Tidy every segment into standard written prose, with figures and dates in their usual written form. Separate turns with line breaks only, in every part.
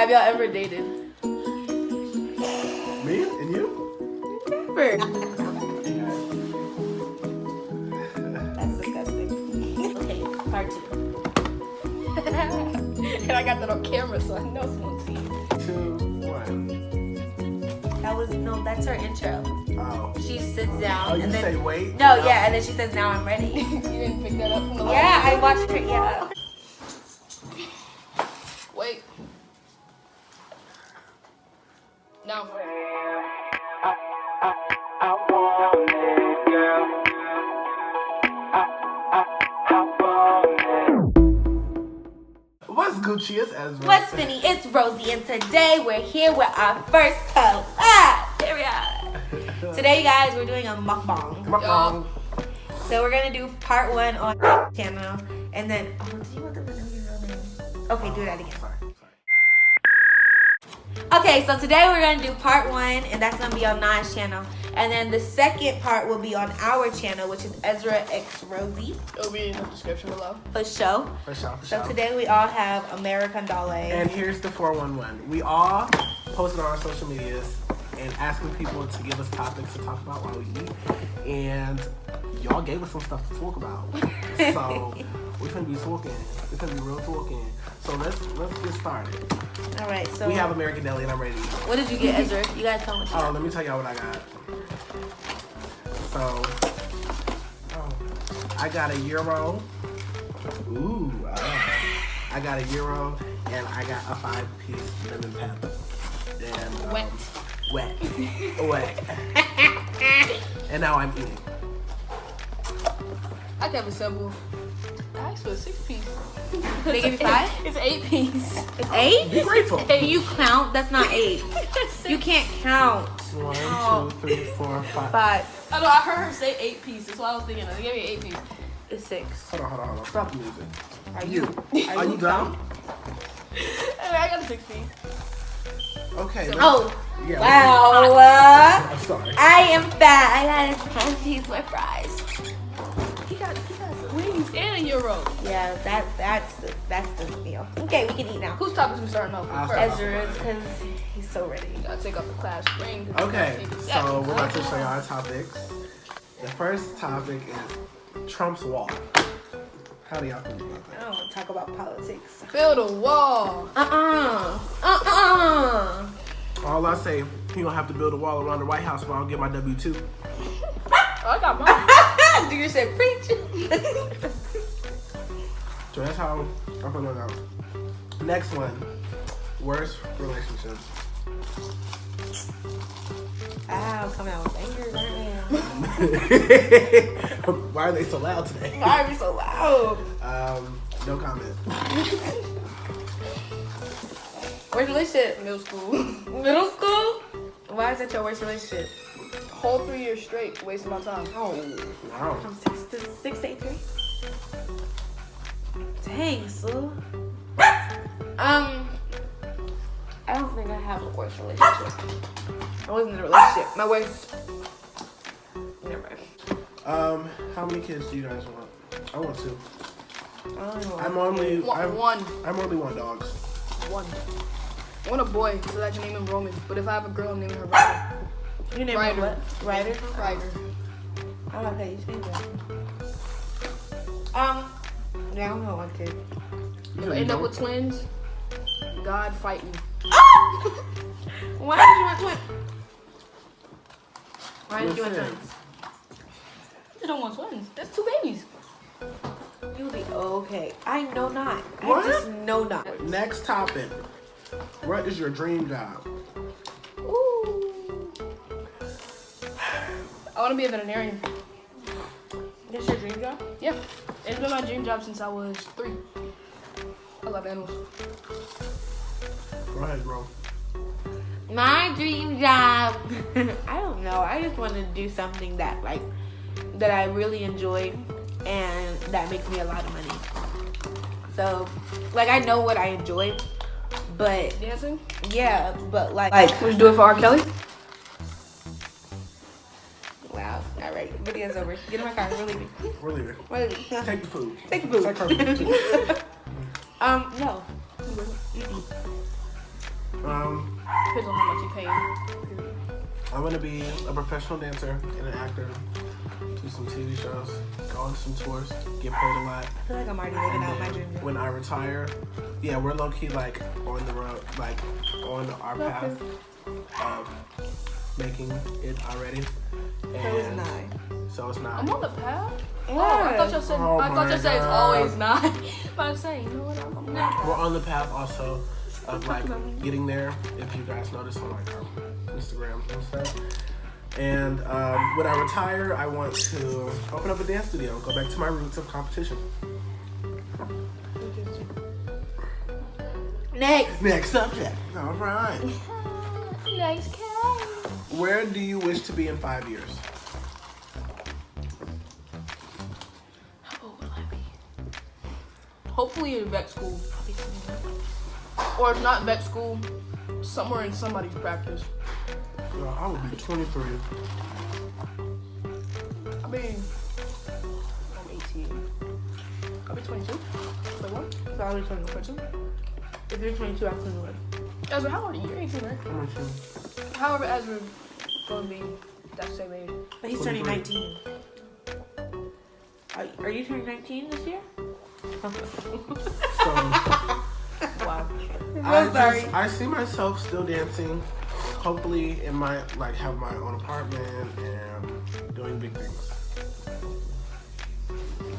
Have y'all ever dated?
Me and you?
Never.
That's disgusting. Okay, part 2.
And I got that on camera, so I know someone see.
2, 1.
That was that's her intro.
Oh.
She sits down.
Oh, you
and then,
say wait?
No, yeah, and then she says, "Now I'm ready."
You didn't pick that up from the
Yeah, I watched her. Yeah.
Wait. No.
What's Gucci? It's Ezra.
What's Finny? It's Rosie, and today we're here with our first collab. Here we are. Today, you guys, we're doing a mukbang.
Mukbang.
So we're gonna do part 1 on channel, and then do you want them to know your real name? Okay, do that again.
Sorry.
Okay, so today we're gonna do part 1, and that's gonna be on Nai's channel, and then the second part will be on our channel, which is Ezra X Rosie.
It'll be in the description below.
For sure.
For sure.
So today we all have American Doll.
And here's the 411. We all posted on our social medias and asking people to give us topics to talk about while we eat. And y'all gave us some stuff to talk about. So we're gonna be talking. We're gonna be real talking. So let's get started.
All right. So
We have American Deli and I'm ready to eat.
what did you get, Ezra? You gotta tell me. What you got.
Let me tell y'all what I got. So, I got a gyro. Ooh, I got a gyro and I got a 5-piece lemon pepper. And wet. And now I'm eating.
I kept it simple. I asked for a 6-piece.
They give you 5?
It's 8-piece.
It's 8?
Be grateful.
Hey, you count? That's not 8. You can't count.
1, 2, 3, 4, 5.
5.
I know, I heard her say 8-piece. That's what I was thinking of. They gave me 8-piece.
It's 6.
Hold on. Stop the music.
Are you
Are you done?
Anyway, I got a 6-piece.
Okay.
Oh.
Yeah,
Wow.
I'm sorry.
I am fat. I got a piece with fries.
He got wings and a euro.
Yeah, that's the meal. Okay, we can eat now.
Whose topics we starting off
I'll
with
start
first?
Ezra's, because he's so ready.
You gotta take off the class ring.
Okay, so we're about to show y'all our topics. The first topic is Trump's wall. How do y'all think about
I
that?
don't want to talk about politics.
Build a wall.
All I say, he gonna have to build a wall around the White House if I don't get my W-2.
Oh, I got mine.
Do you say preach?
So that's how I'm putting it out. Next one, worst relationships.
Ow, coming out with fingers, aren't
Why are they so loud today?
we? Why are we so loud?
No comment.
Worst relationship?
Middle school.
Middle school? Why is that your worst relationship?
Whole 3 years straight, wasting my time.
Oh,
Wow.
from 6 to 3? Dang, Sue. I don't think I have a worst relationship. I wasn't in a relationship. My worst. Never mind.
How many kids do you guys want? I want 2.
I'm
only
One.
one dogs.
One. I want a boy, so I can name him Roman. But if I have a girl, I'm naming her Ryder.
You name
Ryder.
what? Ryder?
Ryder.
I like how you say that. Yeah, I don't know one kid.
If I end up with twins, God fight me.
Why did you want twins? Why did you want
Listen.
twins?
You don't want twins. That's 2 babies.
You'll be okay. I know not.
What?
I just know not.
Next topic. What is your dream job?
Ooh.
I want to be a veterinarian.
That's your dream job?
Yeah. It's been my dream job since I was 3. I love animals.
Go ahead, bro.
My dream job. I don't know. I just want to do something that I really enjoy and that makes me a lot of money. So, I know what I enjoy, but
Dancing?
yeah, but
Would you do it for R. Kelly?
wow. All right, video's over. Get in my car. We're leaving.
We're leaving.
We're leaving.
Take the food.
Take the food.
Take her food.
No.
Depends on how much you pay.
I'm gonna be a professional dancer and an actor. Do some TV shows, go on some tours, get paid a lot.
I feel like I'm already living out my
And
dream.
then when I retire, yeah, we're low key like on the road, like on our path of making it already. And
So it's not.
So it's not.
I'm on the path.
Yeah.
Oh, I thought you said.
Oh
I thought
my
you said it's
God.
always not. But I'm saying, you know what? I'm on the path.
We're on the path also of like getting there. If you guys notice on like our Instagram and stuff. And when I retire, I want to open up a dance studio, go back to my roots of competition. Next subject. All right.
Nice cat.
Where do you wish to be in 5 years?
How old will I be? Hopefully in vet school. Or if not vet school, somewhere in somebody's practice.
Well, I would be 23.
I mean, I'm 18. I'll be 22. 21.
So I'll be 22. If you're 22, I'm 21.
Ezra, how old are you? You're 18, right?
How much?
However, Ezra gonna be that same age.
But he's turning 19. Are you turning 19 this year?
So
Wow.
I see myself still dancing. Hopefully, in my like have my own apartment and doing big things.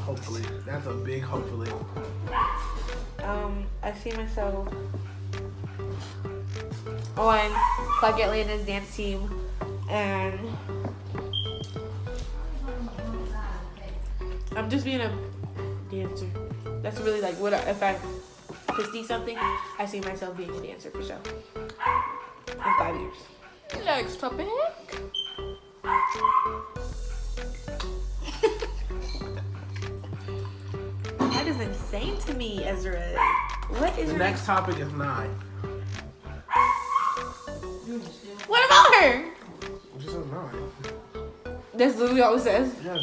Hopefully, that's a big hopefully.
I see myself on Clark Atlanta's dance team, and I'm just being a dancer. That's really like what if I could see something, I see myself being a dancer for sure. In 5 years.
Next topic.
That is insane to me, Ezra. What is
The
your
next topic is 9.
What about her?
Which is 9.
That's literally all it says.
Yeah.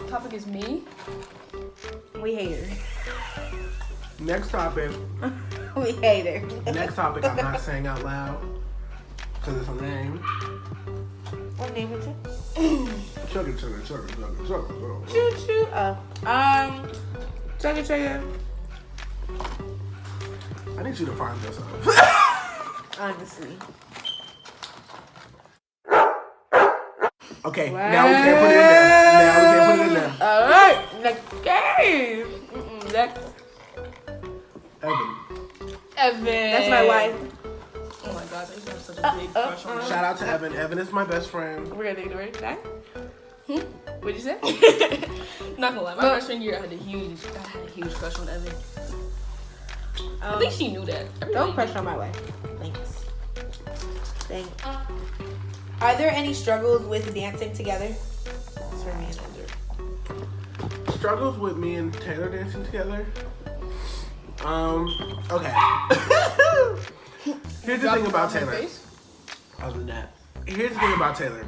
Topic is me.
We hate her.
Next topic.
We hate her.
Next topic. I'm not saying out loud because it's a name.
What name is it?
Chugga.
Choo choo. Chugga chugga.
I need you to find yourself.
Honestly.
Okay, now we can't put it in there.
Alright, next game. Next.
Evan.
That's
my wife.
Oh my god, I used to have such a big crush on her.
Shout out to Evan. Evan is my best friend.
We're gonna ignore it. That? What'd you say?
Not gonna lie, my freshman year I had a huge crush on Evan. I think she knew that.
Don't crush on my wife. Thanks. Are there any struggles with dancing together? It's for me and Ezra.
Struggles with me and Taylor dancing together. Okay. Here's the thing about Taylor. Other than that, here's the thing about Taylor.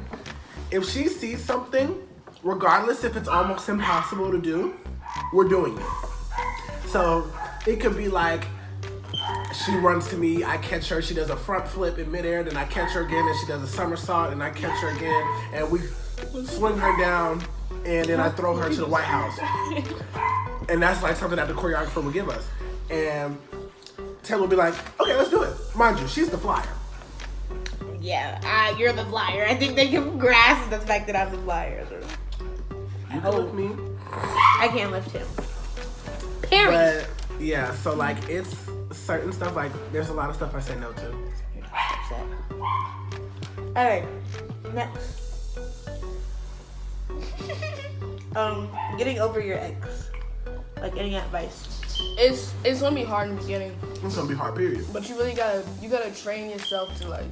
If she sees something, regardless if it's almost impossible to do, we're doing it. So it could be like she runs to me, I catch her, she does a front flip in midair, then I catch her again, and she does a somersault, and I catch her again, and we swing her down, and then I throw her to the White House. And that's like something that the choreographer would give us. And Taylor will be like, okay, let's do it. Mind you, she's the flyer.
Yeah, you're the flyer. I think they can grasp the fact that I'm the flyer.
You can lift me.
I can't lift him. Period.
But yeah, so like it's certain stuff, like there's a lot of stuff I say no to.
Upset. Alright, next. Getting over your ex. Like any advice?
It's gonna be hard in the beginning,
It's gonna be hard, period.
but you really gotta train yourself to like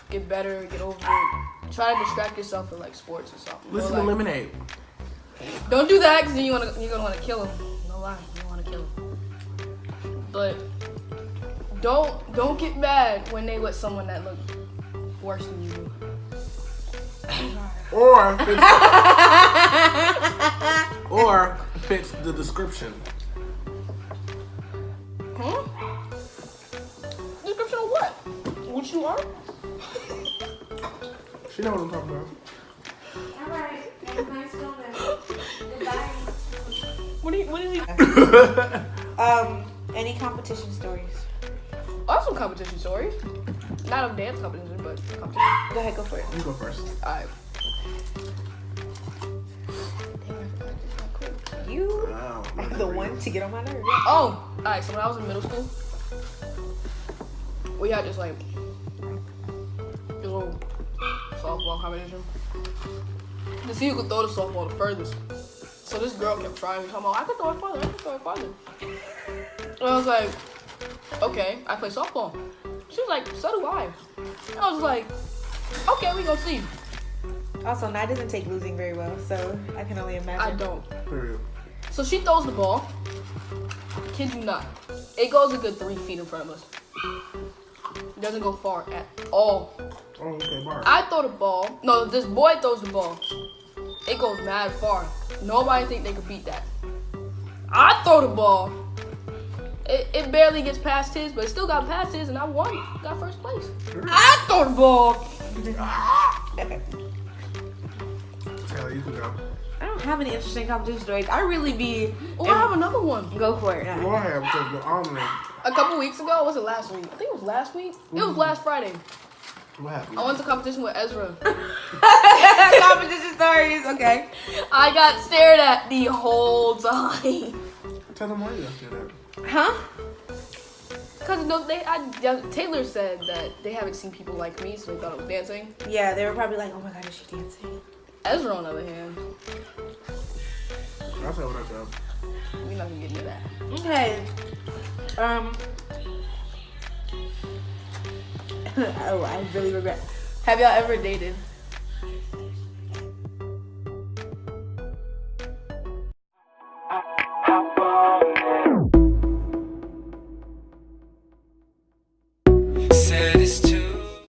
get better, get over it. Try to distract yourself with like sports or something.
Listen
Or,
to
like,
Lemonade.
Don't do that because then you're gonna want to kill him. No lie, you want to kill him. But don't get mad when they with someone that look worse than you do.
Or fits the description.
Huh? Description of what? you are?
She know what I'm talking about.
Alright, have a nice moment. Goodbye.
What is he?
Any competition stories?
Also competition stories. Not of dance competition, but competition.
Go ahead, go for it.
You go first.
Alright.
You
Wow.
are the one to get on my nerves.
Oh, alright, so when I was in middle school, we had just like a little softball competition to see who could throw the softball the furthest. So this girl kept trying me, talking about, I could throw it farther, I could throw it farther. And I was like, okay, I play softball. She was like, so do I. And I was like, okay, we gonna see.
Also, Nye doesn't take losing very well, so I can only imagine.
I don't.
Period.
So she throws the ball. Kid you not. It goes a good 3 feet in front of us. It doesn't go far at all.
Oh, okay, Mark.
I throw the ball. No, this boy throws the ball. It goes mad far. Nobody think they could beat that. I throw the ball. It barely gets past his, but it still got past his, and I won. Got first place. I throw the ball.
Taylor, you can go.
I don't have any interesting competition stories. I really be.
Oh, I have another one.
Go for it.
Go ahead, because I don't know.
A couple weeks ago, was it last week? I think it was last week. It was last Friday.
What happened?
I went to competition with Ezra.
Competition stories. Okay.
I got stared at the whole time.
Tell them why you got that.
Huh?
Cause no, Taylor said that they haven't seen people like me, so they thought I was dancing.
Yeah, they were probably like, oh my god, is she dancing?
Ezra, on the other hand,
I'll say what I said.
we're not gonna get into that.
Okay. Oh, I really regret. Have y'all ever dated?